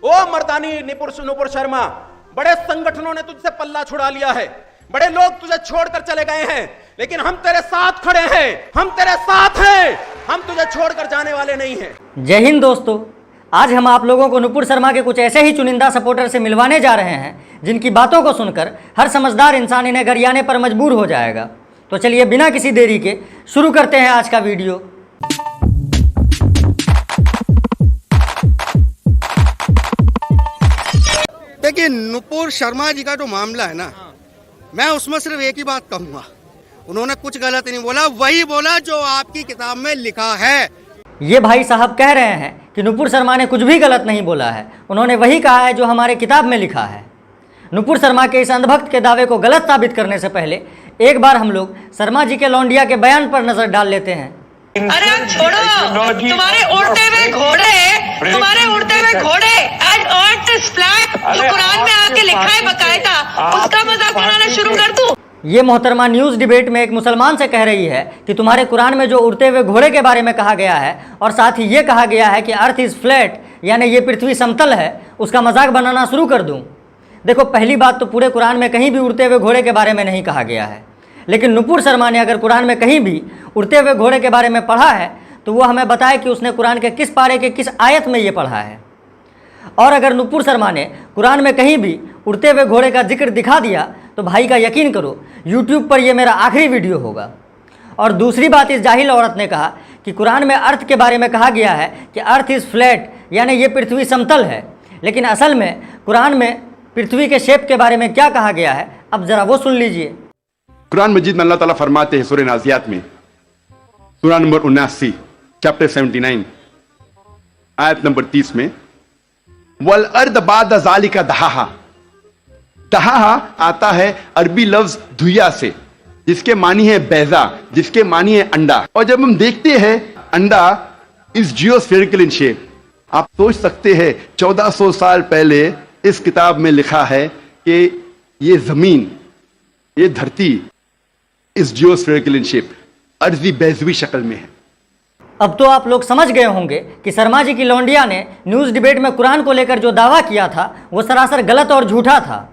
ओ मर्दानी नुपुर शर्मा, बड़े संगठनों ने तुझसे पल्ला छुड़ा लिया है, बड़े लोग तुझे छोड़कर चले गए हैं, लेकिन हम तेरे साथ खड़े हैं, हम तेरे साथ हैं, हम तुझे छोड़कर जाने वाले नहीं हैं। जय हिंद दोस्तों, आज हम आप लोगों को नुपुर शर्मा के कुछ ऐसे ही चुनिंदा सपोर्टर से मिलवाने जा रहे हैं जिनकी बातों को सुनकर हर समझदार इंसान इन्हें गरियाने पर मजबूर हो जाएगा। तो चलिए बिना किसी देरी के शुरू करते हैं आज का वीडियो। देखिए, नुपुर शर्मा जी का जो मामला है ना, मैं उसमें सिर्फ एक ही बात कहूँगा, उन्होंने कुछ गलत नहीं बोला, वही बोला जो आपकी किताब में लिखा है। ये भाई साहब कह रहे हैं कि नुपुर शर्मा ने कुछ भी गलत नहीं बोला है, उन्होंने वही कहा है जो हमारे किताब में लिखा है। नुपुर शर्मा के इस अंधभक्त के दावे को गलत साबित करने से पहले एक बार हम लोग शर्मा जी के लौंडिया के बयान पर नजर डाल लेते हैं। अरे अब छोड़ो, तुम्हारे उड़ते हुए घोड़े एंड अर्थ इज फ्लैट, जो कुरान में आके लिखा है बकायदा, उसका मजाक बनाना शुरू कर दूं। ये मोहतरमा न्यूज़ डिबेट में एक मुसलमान से कह रही है कि तुम्हारे कुरान में जो उड़ते हुए घोड़े के बारे में कहा गया है और साथ ही ये कहा गया है कि अर्थ इज़ फ्लैट, यानी ये पृथ्वी समतल है, उसका मजाक बनाना शुरू कर दूं। देखो, पहली बात तो पूरे कुरान में कहीं भी उड़ते हुए घोड़े के बारे में नहीं कहा गया है, लेकिन नुपुर शर्मा ने अगर कुरान में कहीं भी उड़ते हुए घोड़े के बारे में पढ़ा है तो वो हमें बताए कि उसने कुरान के किस पारे के किस आयत में ये पढ़ा है। और अगर नुपुर शर्मा ने कुरान में कहीं भी उड़ते हुए घोड़े का जिक्र दिखा दिया तो भाई का यकीन करो, यूट्यूब पर ये मेरा आखिरी वीडियो होगा। और दूसरी बात, इस जाहिल औरत ने कहा कि कुरान में अर्थ के बारे में कहा गया है कि अर्थ इज़ फ्लैट, यानी ये पृथ्वी समतल है, लेकिन असल में कुरान में पृथ्वी के शेप के बारे में क्या कहा गया है, अब ज़रा वो सुन लीजिए। कुरान मजीद में अल्लाह ताला फरमाते हैं सूरह नाज़ियात में, सूरह नंबर 79 चैप्टर 79 आयत नंबर 30 में, वल अर्द बाद ज़ालिका दहाहा। दहाहा आता है अरबी लफ्ज धुइया से, जिसके मानी है बैजा, जिसके मानी है अंडा। और जब हम देखते हैं अंडा इस जियोस्फेरिकल इन शेप, आप सोच सकते हैं 1400 साल पहले इस किताब में लिखा है कि ये जमीन, ये धरती इस जियोस्फेरिकल इन शेप, अर्जी बैजवी शक्ल में है। अब तो आप लोग समझ गए होंगे कि शर्मा जी की लौंडिया ने न्यूज़ डिबेट में कुरान को लेकर जो दावा किया था वो सरासर गलत और झूठा था।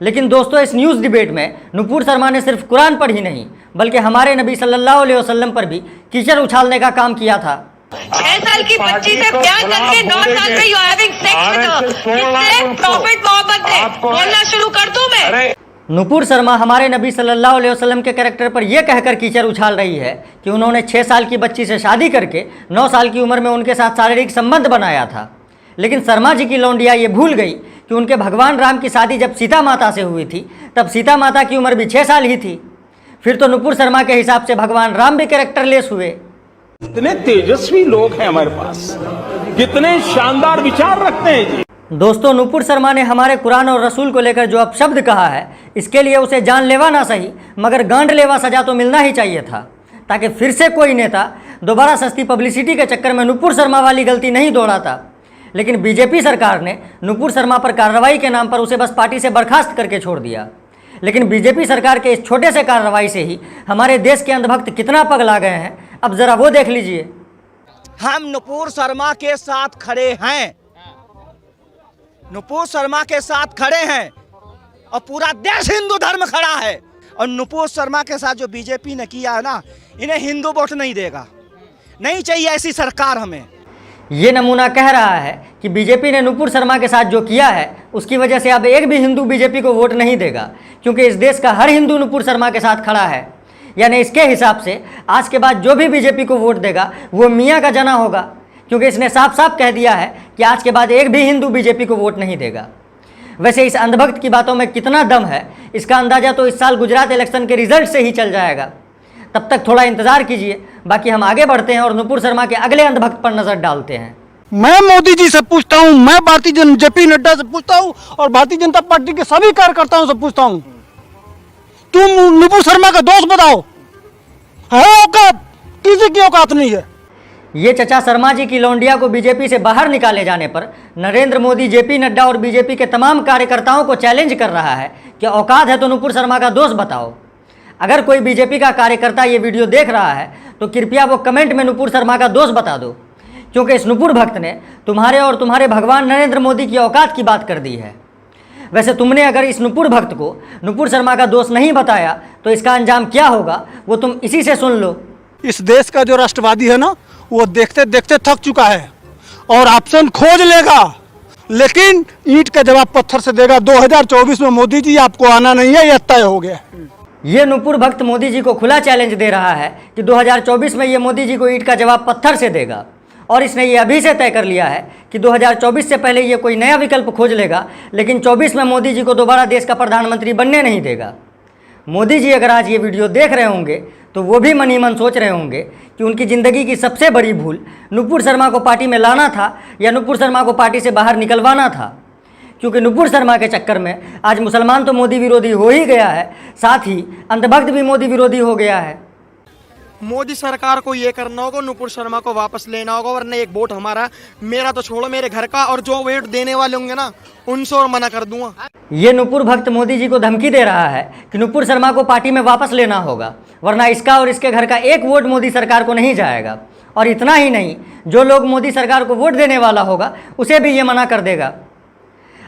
लेकिन दोस्तों, इस न्यूज़ डिबेट में नुपुर शर्मा ने सिर्फ कुरान पर ही नहीं बल्कि हमारे नबी सल्लल्लाहु अलैहि वसल्लम पर भी कीचड़ उछालने का काम किया था। 6 साल की बच्ची से प्यार करके 9 साल में you having sex with her, किससे? प्रॉफिट मोहम्मद ने। बोलना शुरू कर दूं मैं? नुपुर शर्मा हमारे नबी सल्लल्लाहु अलैहि वसल्लम के कैरेक्टर पर यह कहकर कीचड़ उछाल रही है कि उन्होंने 6 साल की बच्ची से शादी करके 9 साल की उम्र में उनके साथ शारीरिक संबंध बनाया था। लेकिन शर्मा जी की लौंडिया ये भूल गई कि उनके भगवान राम की शादी जब सीता माता से हुई थी तब सीता माता की उम्र भी 6 साल ही थी। फिर तो नुपुर शर्मा के हिसाब से भगवान राम भी कैरेक्टरलेस हुए। कितने तेजस्वी लोग हैं हमारे पास, कितने शानदार विचार रखते हैं जी। दोस्तों, नुपुर शर्मा ने हमारे कुरान और रसूल को लेकर जो अपशब्द कहा है, इसके लिए उसे जानलेवा ना सही मगर गांडलेवा सजा तो मिलना ही चाहिए था, ताकि फिर से कोई नेता दोबारा सस्ती पब्लिसिटी के चक्कर में नुपुर शर्मा वाली गलती नहीं दोहराता। लेकिन बीजेपी सरकार ने नुपुर शर्मा पर कार्रवाई के नाम पर उसे बस पार्टी से बर्खास्त करके छोड़ दिया। लेकिन बीजेपी सरकार के इस छोटे से कार्रवाई से ही हमारे देश के अंधभक्त कितना पगला गए हैं, अब ज़रा वो देख लीजिए। हम नुपुर शर्मा के साथ खड़े हैं, नुपुर शर्मा के साथ खड़े हैं और पूरा देश हिंदू धर्म खड़ा है। और नुपुर शर्मा के साथ जो बीजेपी ने किया है ना, इन्हें हिंदू वोट नहीं देगा, नहीं चाहिए ऐसी सरकार हमें। ये नमूना कह रहा है कि बीजेपी ने नुपुर शर्मा के साथ जो किया है उसकी वजह से अब एक भी हिंदू बीजेपी को वोट नहीं देगा, क्योंकि इस देश का हर हिंदू नुपुर शर्मा के साथ खड़ा है। यानी इसके हिसाब से आज के बाद जो भी बीजेपी को वोट देगा वो मियाँ का जना होगा, क्योंकि इसने साफ साफ कह दिया है कि आज के बाद एक भी हिंदू बीजेपी को वोट नहीं देगा। वैसे इस अंधभक्त की बातों में कितना दम है, इसका अंदाज़ा तो इस साल गुजरात इलेक्शन के रिजल्ट से ही चल जाएगा। तब तक थोड़ा इंतज़ार कीजिए, बाकी हम आगे बढ़ते हैं और नुपुर शर्मा के अगले अंधभक्त पर नज़र डालते हैं। मैं मोदी जी से पूछता हूँ, मैं जेपी नड्डा से पूछता हूँ और भारतीय जनता पार्टी के सभी कार्यकर्ताओं से पूछता हूँ, तुम नुपुर शर्मा का दोस्त बताओ, है औकात? किसी की औकात नहीं है। ये चचा शर्मा जी की लौंडिया को बीजेपी से बाहर निकाले जाने पर नरेंद्र मोदी जेपी नड्डा और बीजेपी के तमाम कार्यकर्ताओं को चैलेंज कर रहा है कि औकात है तो नुपुर शर्मा का दोस्त बताओ। अगर कोई बीजेपी का कार्यकर्ता ये वीडियो देख रहा है तो कृपया वो कमेंट में नुपुर शर्मा का दोस्त बता दो, क्योंकि इस नुपुर भक्त ने तुम्हारे और तुम्हारे भगवान नरेंद्र मोदी की औकात की बात कर दी है। वैसे तुमने अगर इस नुपुर भक्त को नुपुर शर्मा का दोस्त नहीं बताया तो इसका अंजाम क्या होगा वो तुम इसी से सुन लो। इस देश का जो राष्ट्रवादी है ना, वो देखते देखते थक चुका है और ऑप्शन खोज लेगा, लेकिन ईंट का जवाब पत्थर से देगा। 2024 में मोदी जी आपको आना नहीं है, यह तय हो गया। ये नुपुर भक्त मोदी जी को खुला चैलेंज दे रहा है कि 2024 में ये मोदी जी को ईंट का जवाब पत्थर से देगा, और इसने ये अभी से तय कर लिया है कि 2024 से पहले ये कोई नया विकल्प खोज लेगा, लेकिन 24 में मोदी जी को दोबारा देश का प्रधानमंत्री बनने नहीं देगा। मोदी जी अगर आज ये वीडियो देख रहे होंगे तो वो भी मन ही मन सोच रहे होंगे कि उनकी ज़िंदगी की सबसे बड़ी भूल नुपुर शर्मा को पार्टी में लाना था या नुपुर शर्मा को पार्टी से बाहर निकलवाना था, क्योंकि नुपुर शर्मा के चक्कर में आज मुसलमान तो मोदी विरोधी हो ही गया है, साथ ही अंधभक्त भी मोदी विरोधी हो गया है। मोदी सरकार को ये करना होगा, नुपुर शर्मा को वापस लेना होगा, वरना एक वोट हमारा, मेरा तो छोड़ो मेरे घर का, और जो वोट देने वाले होंगे ना उनसे और मना कर दूंगा। ये नुपुर भक्त मोदी जी को धमकी दे रहा है कि नुपुर शर्मा को पार्टी में वापस लेना होगा, वरना इसका और इसके घर का एक वोट मोदी सरकार को नहीं जाएगा। और इतना ही नहीं, जो लोग मोदी सरकार को वोट देने वाला होगा उसे भी ये मना कर देगा।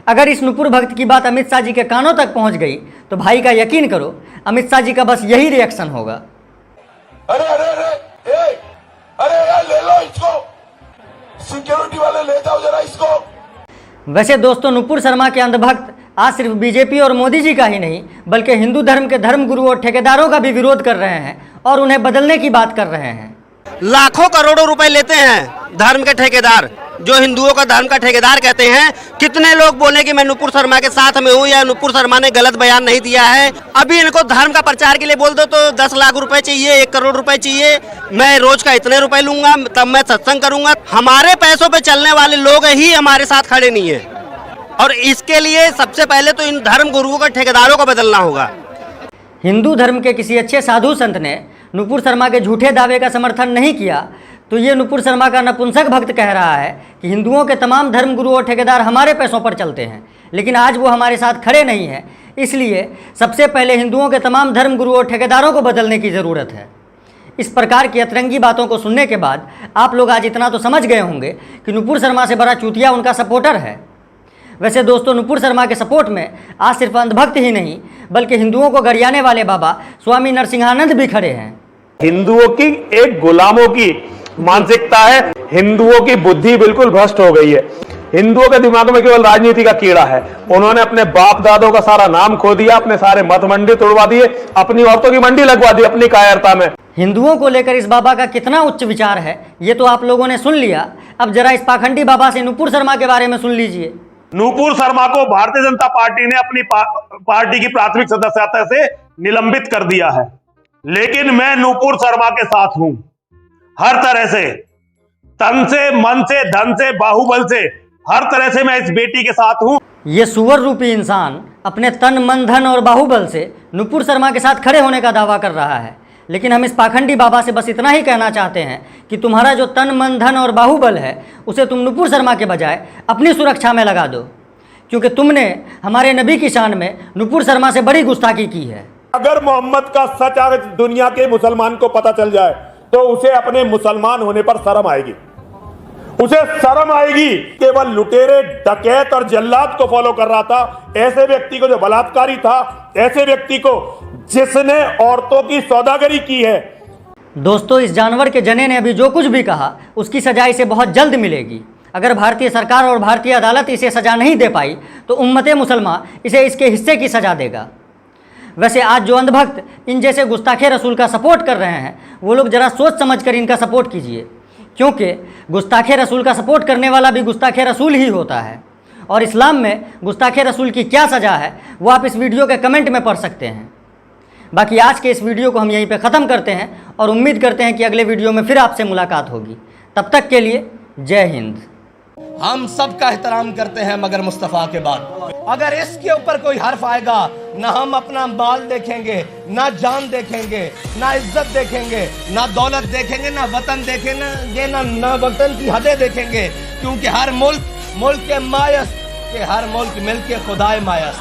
अगर इस नुपुर भक्त की बात अमित शाह जी के कानों तक पहुंच गई तो भाई का यकीन करो, अमित शाह जी का बस यही रिएक्शन होगा। अरे अरे अरे ए, अरे ले लो इसको, सिक्योरिटी वाले ले जाओ जरा इसको। वैसे दोस्तों, नुपुर शर्मा के अंधभक्त आज सिर्फ बीजेपी और मोदी जी का ही नहीं बल्कि हिंदू धर्म के धर्मगुरु और ठेकेदारों का भी विरोध कर रहे हैं और उन्हें बदलने की बात कर रहे हैं। लाखों करोड़ों रुपए लेते हैं धर्म के ठेकेदार, जो हिंदुओं का धर्म का ठेकेदार कहते हैं। कितने लोग बोले कि मैं नुपुर शर्मा के साथ में हूँ या नुपुर शर्मा ने गलत बयान नहीं दिया है। अभी इनको धर्म का प्रचार के लिए बोल दो तो 10 लाख रुपए चाहिए, 1 करोड़ रुपए चाहिए, मैं रोज का इतने रुपए लूंगा, तब मैं सत्संग करूंगा। हमारे पैसों पे चलने वाले लोग ही हमारे साथ खड़े नहीं है, और इसके लिए सबसे पहले तो इन धर्म गुरुओं का ठेकेदारों को बदलना होगा। हिंदू धर्म के किसी अच्छे साधु संत ने नुपुर शर्मा के झूठे दावे का समर्थन नहीं किया तो ये नुपुर शर्मा का नपुंसक भक्त कह रहा है कि हिंदुओं के तमाम धर्म गुरु और ठेकेदार हमारे पैसों पर चलते हैं, लेकिन आज वो हमारे साथ खड़े नहीं हैं। इसलिए सबसे पहले हिंदुओं के तमाम धर्म गुरु और ठेकेदारों को बदलने की ज़रूरत है। इस प्रकार की अतरंगी बातों को सुनने के बाद आप लोग आज इतना तो समझ गए होंगे कि नुपुर शर्मा से बड़ा चूतिया उनका सपोर्टर है। वैसे दोस्तों, नुपुर शर्मा के सपोर्ट में आज सिर्फ अंधभक्त ही नहीं बल्कि हिंदुओं को गरियाने वाले बाबा स्वामी नरसिंहानंद भी खड़े हैं। हिंदुओं की एक गुलामों की मानसिकता है, हिंदुओं की बुद्धि बिल्कुल भ्रष्ट हो गई है। हिंदुओं के दिमाग में केवल राजनीति का कीड़ा है। उन्होंने अपने बाप दादों का सारा नाम खो दिया, अपने सारे मत मंडी तोड़वा दिए, अपनी औरतों की मंडी लगवा दी अपनी कायरता में। हिंदुओं को लेकर इस बाबा का कितना उच्च विचार है ये तो आप लोगों ने सुन लिया। अब जरा इस पाखंडी बाबा से नुपुर शर्मा के बारे में सुन लीजिए। नुपुर शर्मा को भारतीय जनता पार्टी ने अपनी पार्टी की प्राथमिक सदस्यता से निलंबित कर दिया है, लेकिन मैं नुपुर शर्मा के साथ हूं हर तरह से, तन से, मन से, धन से, बाहुबल से, हर तरह से मैं इस बेटी के साथ हूं। ये सुअर रूपी इंसान अपने तन, मन, धन और बाहुबल से नुपुर शर्मा के साथ खड़े होने का दावा कर रहा है, लेकिन हम इस पाखंडी बाबा से बस इतना ही कहना चाहते हैं कि तुम्हारा जो तन, मन, धन और बाहुबल है उसे तुम नुपुर शर्मा के बजाय अपनी सुरक्षा में लगा दो, क्योंकि तुमने हमारे नबी की शान में नुपुर शर्मा से बड़ी गुस्ताखी की है। अगर मोहम्मद का सच अगर दुनिया के मुसलमान को पता चल जाए तो उसे अपने मुसलमान होने पर शर्म आएगी, उसे शर्म आएगी। केवल लुटेरे, डकैत और जल्लाद को फॉलो कर रहा था, ऐसे व्यक्ति को जो बलात्कारी था, ऐसे व्यक्ति को जिसने औरतों की सौदागरी की है। दोस्तों, इस जानवर के जने ने अभी जो कुछ भी कहा उसकी सजा इसे बहुत जल्द मिलेगी। अगर भारतीय सरकार और भारतीय अदालत इसे सजा नहीं दे पाई तो उम्मते मुसलमान इसे इसके हिस्से की सजा देगा। वैसे आज जो अंधभक्त इन जैसे गुस्ताखे रसूल का सपोर्ट कर रहे हैं वो लोग ज़रा सोच समझ कर इनका सपोर्ट कीजिए, क्योंकि गुस्ताखे रसूल का सपोर्ट करने वाला भी गुस्ताखे रसूल ही होता है। और इस्लाम में गुस्ताखे रसूल की क्या सज़ा है वो आप इस वीडियो के कमेंट में पढ़ सकते हैं। बाकी आज के इस वीडियो को हम यहीं पे ख़त्म करते हैं और उम्मीद करते हैं कि अगले वीडियो में फिर आपसे मुलाकात होगी। तब तक के लिए जय हिंद। हम सबका एहतराम करते हैं मगर मुस्तफ़ा के बाद अगर इसके ऊपर कोई हर्फ आएगा, ना हम अपना माल देखेंगे, ना जान देखेंगे, ना इज्जत देखेंगे, ना दौलत देखेंगे, ना वतन देखेंगे, ना वतन की हदें देखेंगे, क्योंकि हर मुल्क के मायस के हर मुल्क मिलके खुदाए मायस।